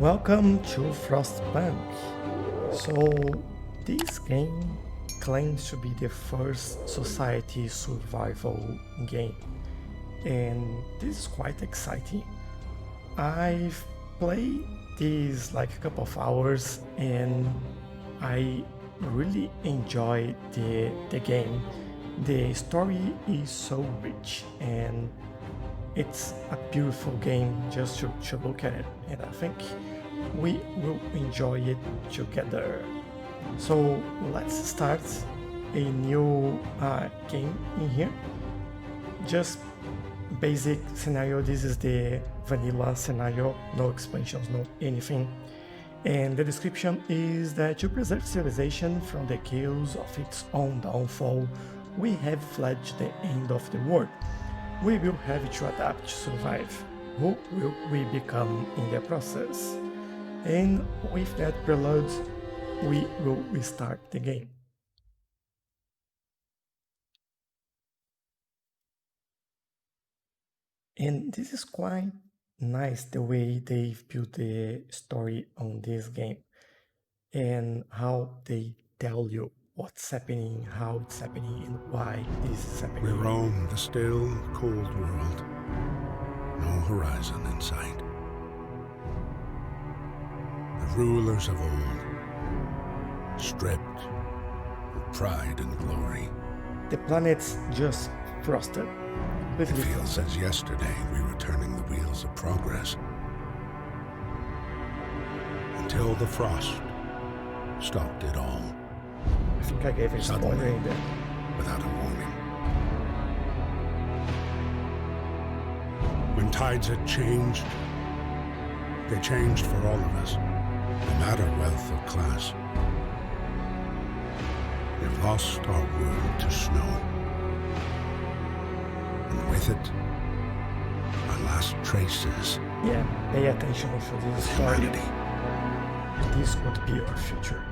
Welcome to Frostpunk. So, this game claims to be the first society survival game, and this is quite exciting. I've played this like a couple of hours, and I really enjoy the game. The story is so rich, and it's a beautiful game just to look at it, and I think we will enjoy it together. So let's start a new game in here. Just basic scenario. This is the vanilla scenario, no expansions, no anything. And the description is that to preserve civilization from the chaos of its own downfall, we have fled to the end of the world. We will have to adapt to survive. Who will we become in the process? And with that prelude, we will restart the game. And this is quite nice the way they've built the story on this game and how they tell you what's happening, how it's happening, and why this is happening. We roam the still, cold world. No horizon in sight. The rulers of old, stripped of pride and glory. The planet's just frosted. It feels as yesterday we were turning the wheels of progress. Until the frost stopped it all. I think I gave a spoiler in there. Without a warning. When tides had changed, they changed for all of us, no matter wealth or class. We've lost our world to snow. And with it, our last traces. Yeah, pay attention to this story. Humanity. This could be our future.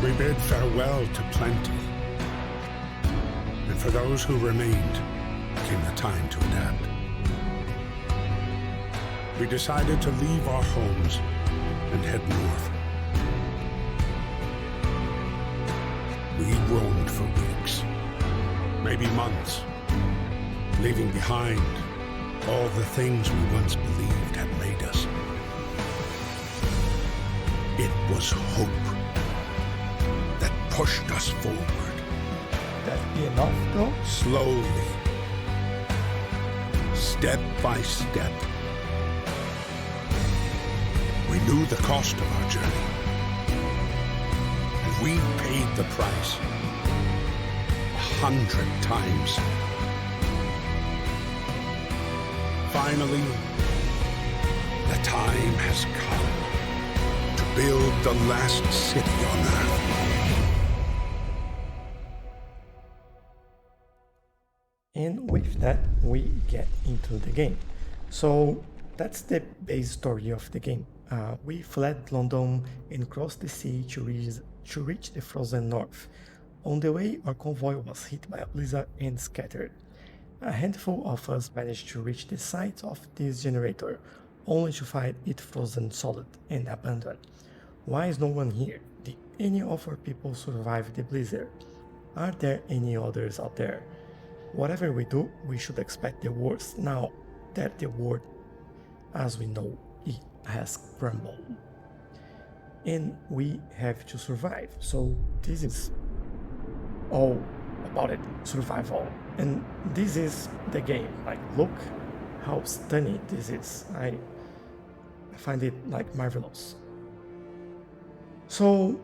We bid farewell to plenty. And for those who remained, came the time to adapt. We decided to leave our homes and head north. We roamed for weeks, maybe months, leaving behind all the things we once believed had made us. It was hope that pushed us forward. That be enough though? Slowly, step by step. We knew the cost of our journey, and we paid the price 100 times. Finally, the time has come to build the last city on Earth. And with that, we get into the game. So that's the base story of the game. We fled London and crossed the sea to reach the frozen north. On the way, our convoy was hit by a blizzard and scattered. A handful of us managed to reach the site of this generator, only to find it frozen solid and abandoned. Why is no one here? Did any of our people survive the blizzard? Are there any others out there? Whatever we do, we should expect the worst now that the world, as we know, it has crumbled. And we have to survive. So this is all about it, survival. And this is the game. Like, look how stunning this is. I find it like marvelous. So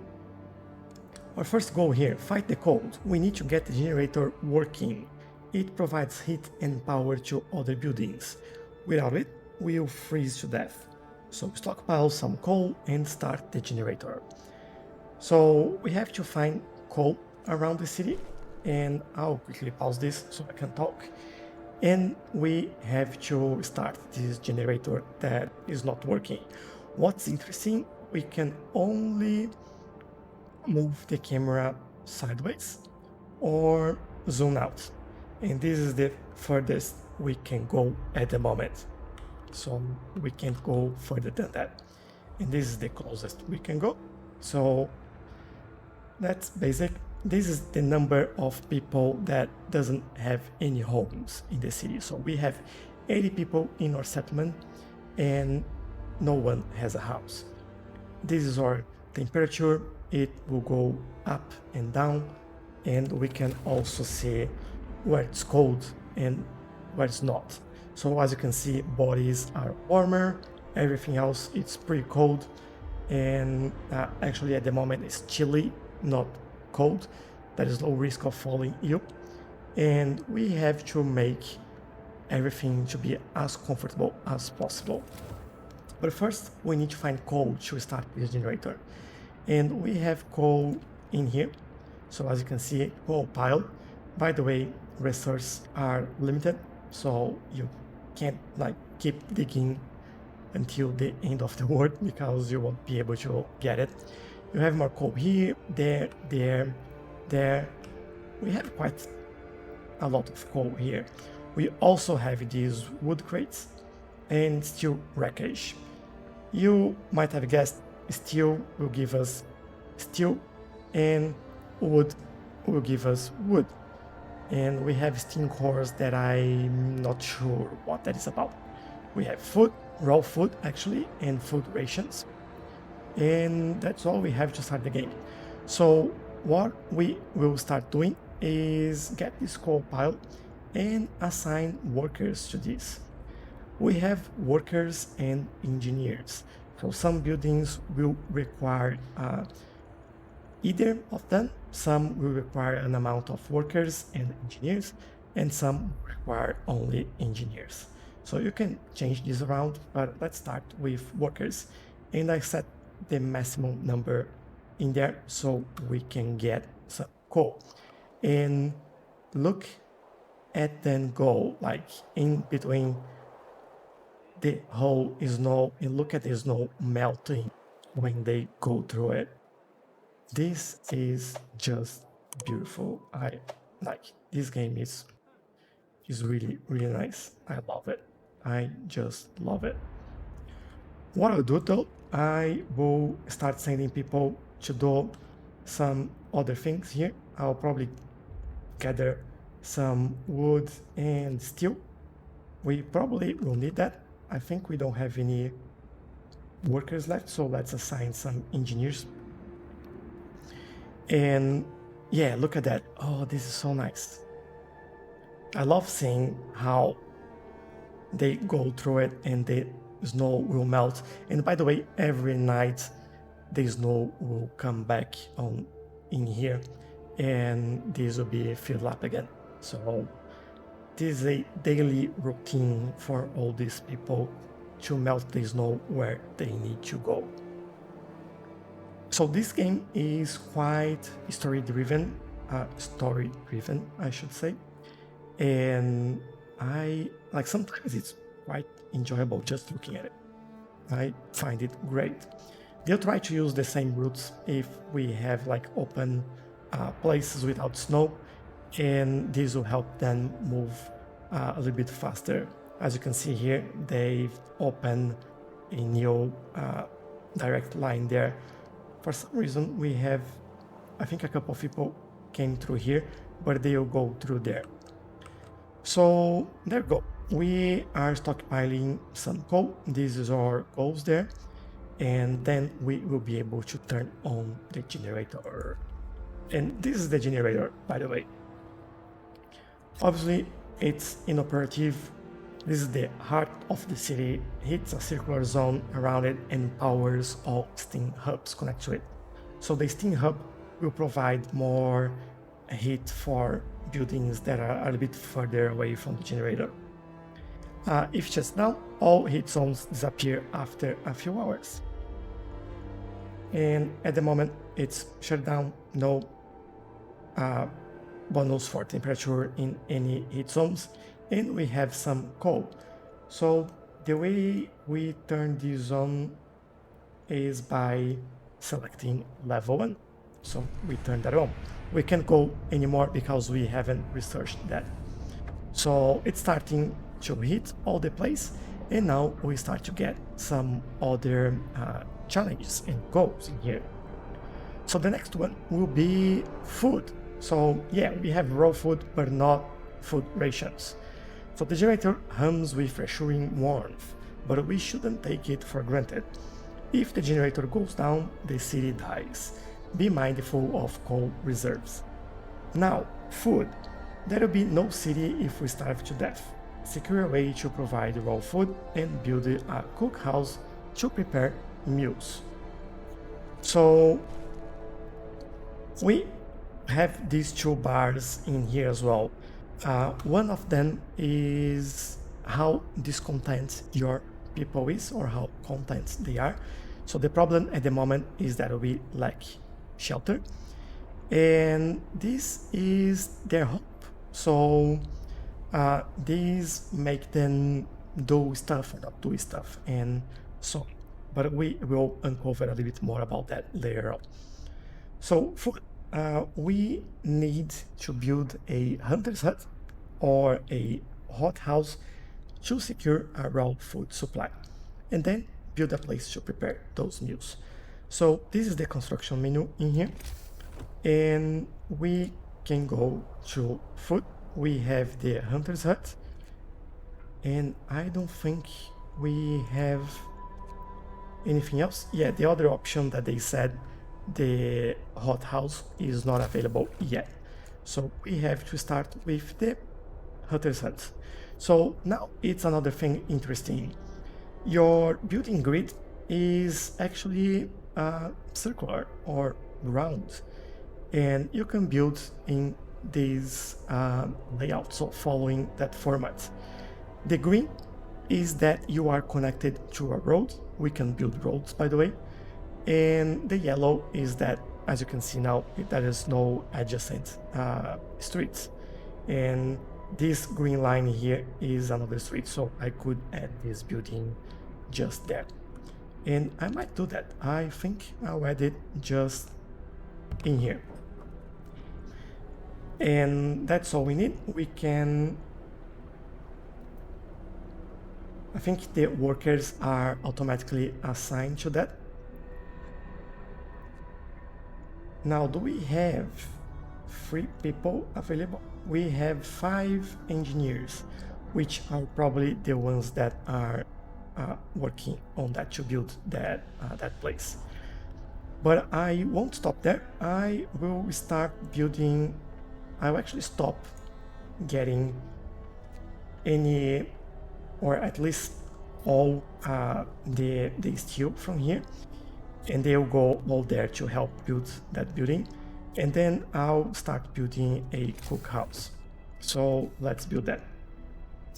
our first goal here, fight the cold. We need to get the generator working. It provides heat and power to other buildings. Without it, we'll freeze to death. So stockpile some coal and start the generator. So we have to find coal around the city, and I'll quickly pause this so I can talk. And we have to start this generator that is not working. What's interesting, we can only move the camera sideways or zoom out. And this is the furthest we can go at the moment. So we can't go further than that. And this is the closest we can go. So that's basic. This is the number of people that doesn't have any homes in the city. So we have 80 people in our settlement and no one has a house. This is our temperature. It will go up and down, and we can also see where it's cold and where it's not. So as you can see, bodies are warmer, everything else it's pretty cold, and actually at the moment it's chilly, not cold. There is low risk of falling ill, and we have to make everything to be as comfortable as possible. But first we need to find coal to start this generator, and we have coal in here. So as you can see, coal pile. By the way, resources are limited, so you can't like keep digging until the end of the world because you won't be able to get it. You have more coal here, there, there. We have quite a lot of coal here. We also have these wood crates and steel wreckage. You might have guessed steel will give us steel and wood will give us wood. And we have steam cores that I'm not sure what that is about. We have food, raw food actually, and food rations. And that's all we have to start the game. So what we will start doing is get this coal pile and assign workers to this. We have workers and engineers. So some buildings will require either of them. Some will require an amount of workers and engineers, and some require only engineers. So you can change this around, but let's start with workers. And I set the maximum number in there so we can get some coal. And look at them go, like in between the hole is snow, and look at the snow melting when they go through it. This is just beautiful. I like this game is really nice. I love it. I just love it. What I'll do though, I will start sending people to do some other things here. I'll probably gather some wood and steel. We probably will need that. I think we don't have any workers left, so let's assign some engineers. And yeah, look at that. Oh, this is so nice. I love seeing how they go through it and the snow will melt. And by the way, every night the snow will come back on in here and this will be filled up again. So this is a daily routine for all these people to melt the snow where they need to go. So this game is quite story-driven, I should say. And I like sometimes it's quite enjoyable just looking at it. I find it great. They'll try to use the same routes if we have like open places without snow, and this will help them move a little bit faster. As you can see here, they've opened a new direct line there. For some reason, we have, I think a couple of people came through here, but they'll go through there. So there we go. We are stockpiling some coal. This is our goals there. And then we will be able to turn on the generator. And this is the generator, by the way. Obviously, it's inoperative. This is the heart of the city. It's a circular zone around it and powers all steam hubs connected to it. So the steam hub will provide more heat for buildings that are a little bit further away from the generator. If just now, all heat zones disappear after a few hours. And at the moment, it's shut down, no bonus for temperature in any heat zones, and we have some coal. So the way we turn this on is by selecting level 1. so we turn that on. We can't go anymore because we haven't researched that. So it's starting to hit all the place, and now we start to get some other challenges and goals in here. So the next one will be food. So yeah, we have raw food, but not food rations. So the generator hums with reassuring warmth, but we shouldn't take it for granted. If the generator goes down, the city dies. Be mindful of coal reserves. Now, food. There will be no city if we starve to death. Secure a way to provide raw food and build a cookhouse to prepare meals. So we have these two bars in here as well. One of them is how discontent your people is, or how content they are. So the problem at the moment is that we lack shelter, and this is their hope. So these make them do stuff or not do stuff, and so. But we will uncover a little bit more about that later on. So food. We need to build a hunter's hut or a hothouse to secure a raw food supply, and then build a place to prepare those meals. So this is the construction menu in here, and we can go to food. We have the hunter's hut, and I don't think we have anything else. Yeah, the other option that they said, the hothouse, is not available yet. So we have to start with the hunter's hut. So now it's another thing interesting. Your building grid is actually circular or round, and you can build in this layout, so following that format. The green is that you are connected to a road. We can build roads, by the way. And the yellow is that, as you can see now, there is no adjacent streets. And this green line here is another street, so I could add this building just there. And I might do that. I think I'll add it just in here. And that's all we need. We can... I think the workers are automatically assigned to that. Now, do we have 3 people available? We have 5 engineers, which are probably the ones that are working on that to build that place. But I won't stop there. I will start building. I'll actually stop getting any, or at least all the steel from here, and they'll go all there to help build that building, and then I'll start building a cookhouse. So let's build that.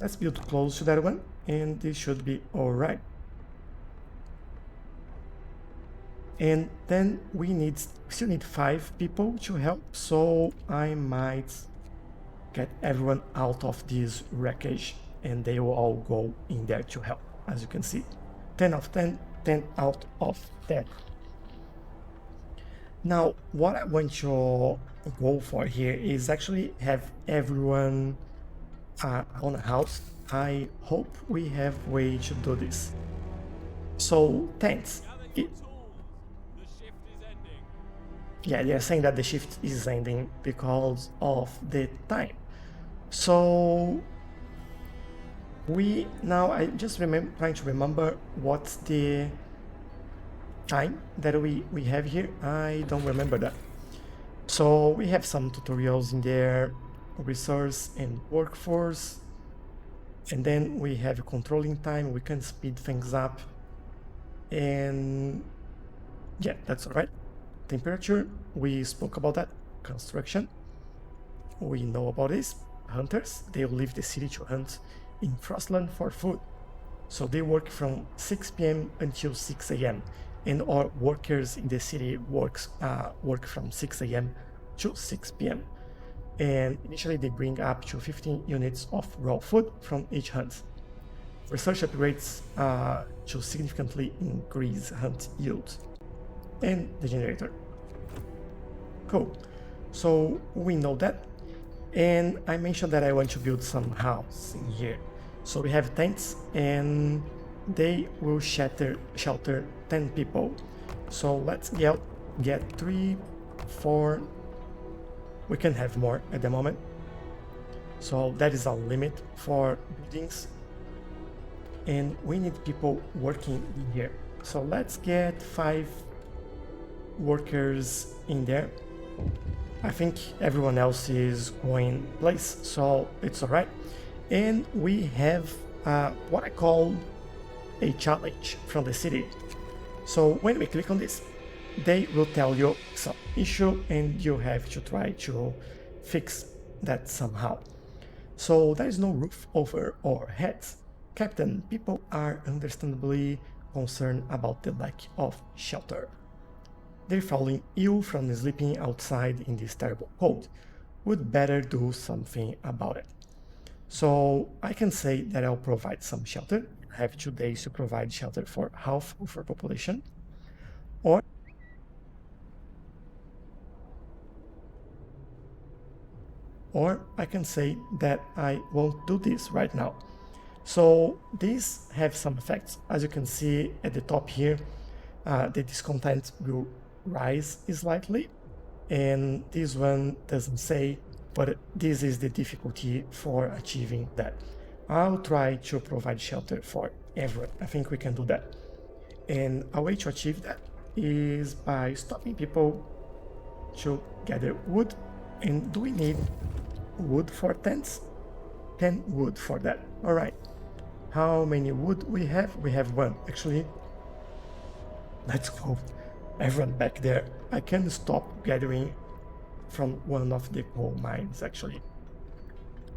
Let's build close to that one, and this should be all right. And then we still need 5 people to help, so I might get everyone out of this wreckage, and they will all go in there to help. As you can see, 10 out of 10, 10 out of 10. Now, what I want to go for here is actually have everyone on a house. I hope we have a way to do this. So, tents. Yeah, they're saying that the shift is ending because of the time. So I just trying to remember what's the time that we have here. I don't remember that. So we have some tutorials in there, resource and workforce, and then we have controlling time. We can speed things up, and yeah, that's all right. Temperature, we spoke about that. Construction, we know about this. Hunters, they'll leave the city to hunt in Frostland for food. So they work from 6 p.m. until 6 a.m. and our workers in the city work from 6 a.m. to 6 p.m. And initially they bring up to 15 units of raw food from each hunt. Research upgrades to significantly increase hunt yield. And the generator. Cool. So we know that. And I mentioned that I want to build some house in here. So we have tents and they will shelter 10 people. So let's get 3, 4. We can have more at the moment. So that is our limit for buildings. And we need people working in here. So let's get 5 workers in there. I think everyone else is going place, so it's alright. And we have what I call a challenge from the city. So when we click on this, they will tell you some issue and you have to try to fix that somehow. So there is no roof over our heads. Captain, people are understandably concerned about the lack of shelter. They're falling ill from sleeping outside in this terrible cold. Would better do something about it. So I can say that I'll provide some shelter. I have 2 days to provide shelter for half of our population. Or I can say that I won't do this right now. So these have some effects. As you can see at the top here, the discontent will rise slightly, and this one doesn't say, but this is the difficulty for achieving that. I'll try to provide shelter for everyone. I think we can do that. And a way to achieve that is by stopping people to gather wood. And do we need wood for tents? 10 wood for that. All right. How many wood we have? We have 1. Actually, let's go. Everyone back there. I can stop gathering from one of the coal mines, actually.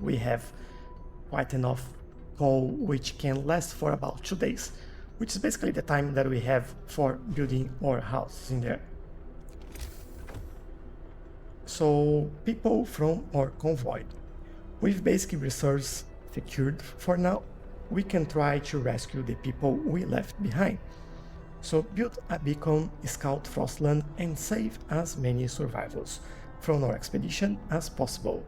We have quite enough coal, which can last for about 2 days, which is basically the time that we have for building our houses in there. So people from our convoy, with basic resources secured for now, we can try to rescue the people we left behind. So build a beacon, scout Frostland, and save as many survivors from our expedition as possible.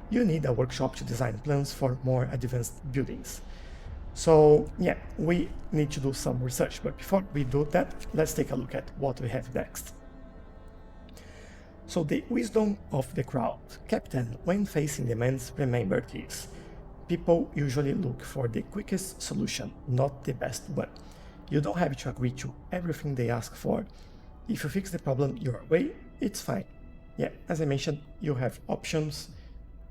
You need a workshop to design plans for more advanced buildings. So yeah, we need to do some research, but before we do that, let's take a look at what we have next. So the wisdom of the crowd. Captain, when facing demands, remember this. People usually look for the quickest solution, not the best one. You don't have to agree to everything they ask for. If you fix the problem your way, it's fine. Yeah, as I mentioned, you have options.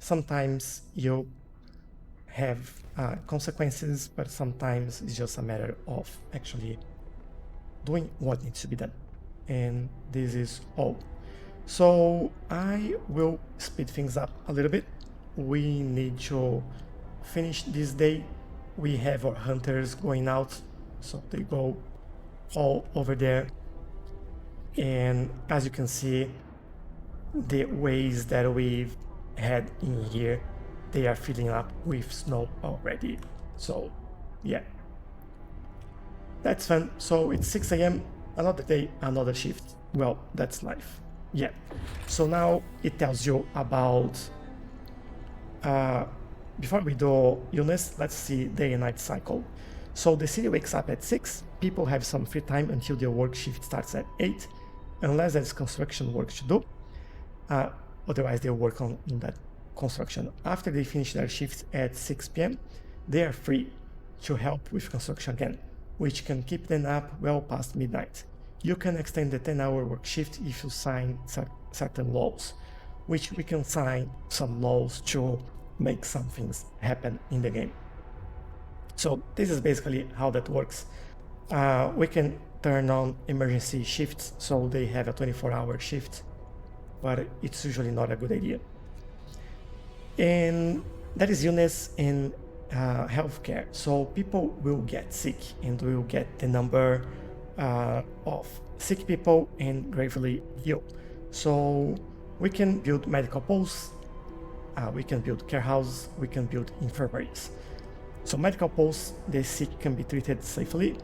Sometimes you have consequences, but sometimes it's just a matter of actually doing what needs to be done. And this is all. So I will speed things up a little bit. We need to finish this day. We have our hunters going out, so they go all over there. And as you can see, the ways that we've had in here, they are filling up with snow already. So yeah, that's fun. So it's 6 a.m, another day, another shift. Well, that's life. Yeah, so now it tells you about, before we do illness, let's see day and night cycle. So the city wakes up at 6, people have some free time until their work shift starts at 8, unless there's construction work to do, otherwise they work on that construction. After they finish their shift at 6 p.m, they are free to help with construction again, which can keep them up well past midnight. You can extend the 10-hour work shift if you sign certain laws, which we can sign some laws to make some things happen in the game. So this is basically how that works. We can turn on emergency shifts, so they have a 24-hour shift, but it's usually not a good idea. And that is illness and healthcare. So people will get sick and will get the number of sick people and gravely ill. So we can build medical posts, we can build care houses, we can build infirmaries. So medical posts, the sick can be treated safely,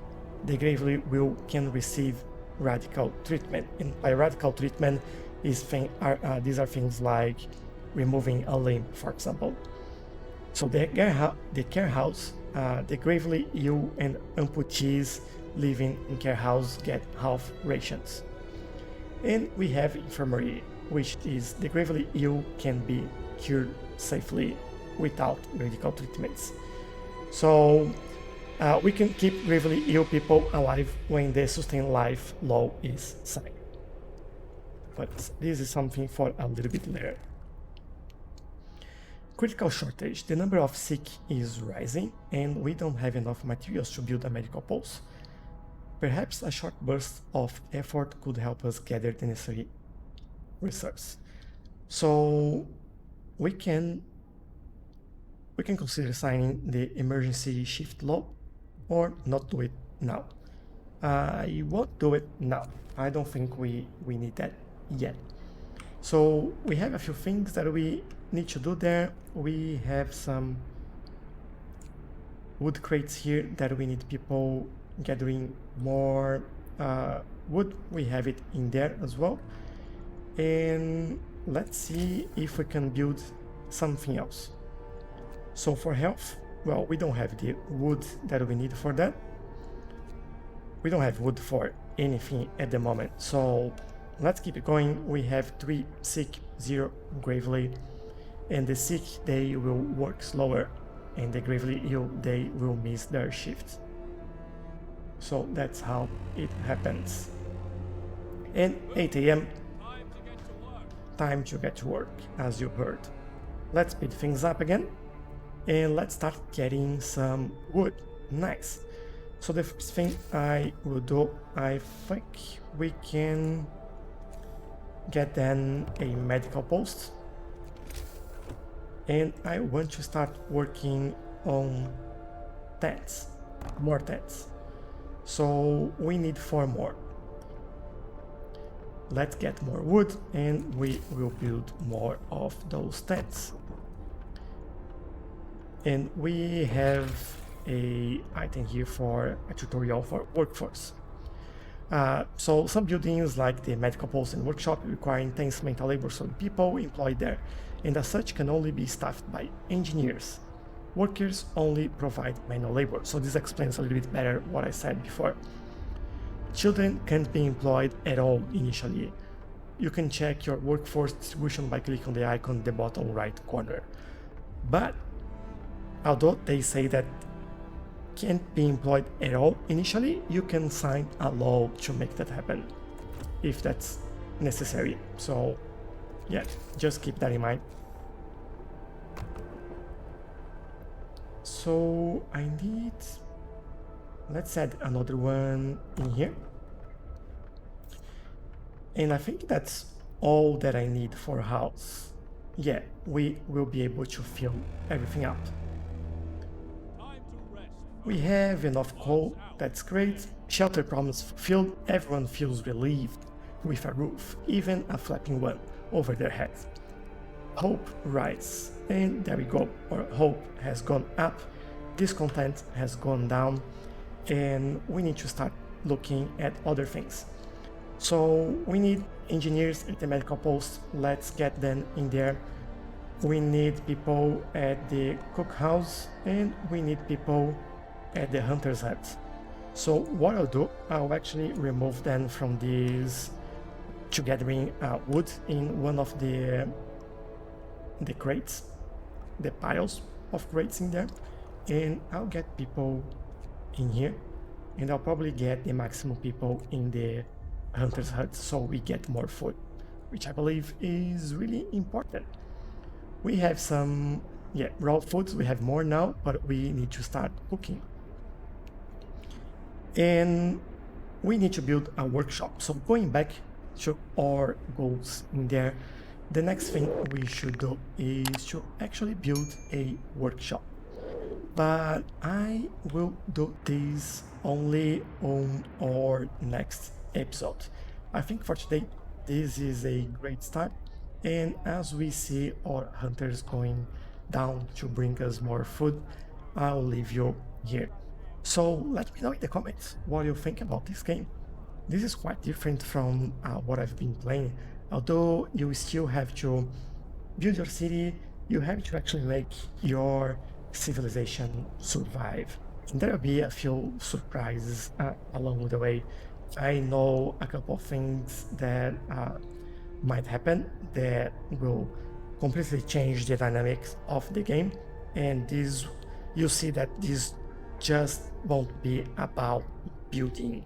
the gravely ill can receive radical treatment. And by radical treatment, These are things like removing a limb, for example. So the care house, the gravely ill and amputees living in care house get half rations. And we have infirmary, which is the gravely ill can be cured safely without medical treatments. So we can keep gravely ill people alive when the sustain life law is signed. But this is something for a little bit later. Critical shortage. The number of sick is rising, and we don't have enough materials to build a medical pulse. Perhaps a short burst of effort could help us gather the necessary resources. So we can consider signing the emergency shift law or not do it now. I won't do it now. I don't think we need that yet. So we have a few things that we need to do there. We have some wood crates here that we need people gathering more wood. We have it in there as well. And let's see if we can build something else. So for health, well, we don't have the wood that we need for that. We don't have wood for anything at the moment. So let's keep it going. We have 3 sick, 0 gravely, and the sick, they will work slower, and the gravely ill, they will miss their shift. So that's how it happens. And 8 a.m. time to get to work, as you heard. Let's speed things up again, and let's start getting some wood. Nice. So the first thing I will do, I think we can get then a medical post, and I want to start working on tents, more tents. So we need 4 more. Let's get more wood and we will build more of those tents. And we have a item here for a tutorial for workforce. So some buildings like the medical post and workshop require intense mental labor, so people employed there, and as such can only be staffed by engineers. Workers only provide manual labor, so this explains a little bit better what I said before. Children can't be employed at all initially. You can check your workforce distribution by clicking on the icon in the bottom right corner. But although they say that can't be employed at all initially, you can sign a law to make that happen if that's necessary. So yeah, just keep that in mind. So I need, let's add another one in here, and I think that's all that I need for a house. Yeah, we will be able to fill everything out. We have enough coal, that's great. Shelter problems fulfilled, everyone feels relieved with a roof, even a flapping one over their heads. Hope rises, and there we go, our hope has gone up, discontent has gone down, and we need to start looking at other things. So we need engineers at the medical post, let's get them in there. We need people at the cookhouse, and we need people at the hunter's hut. So what I'll do, I'll actually remove them from this to gathering wood in one of the crates, the piles of crates in there, and I'll get people in here, and I'll probably get the maximum people in the hunter's hut so we get more food, which I believe is really important. We have some raw foods, we have more now, but we need to start cooking. And we need to build a workshop. So going back to our goals in there, the next thing we should do is to actually build a workshop. But I will do this only on our next episode. I think for today, this is a great start. And as we see our hunters going down to bring us more food, I'll leave you here. So let me know in the comments what you think about this game. This is quite different from what I've been playing. Although you still have to build your city, you have to actually make your civilization survive. And there will be a few surprises along the way. I know a couple of things that might happen that will completely change the dynamics of the game, and this you see that this just won't be about building.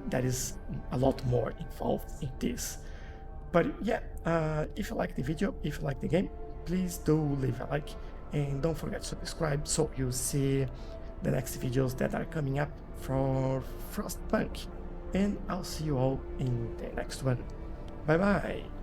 There is a lot more involved in this. But yeah, if you like the video, if you like the game, please do leave a like and don't forget to subscribe so you see the next videos that are coming up for Frostpunk. And I'll see you all in the next one. Bye bye!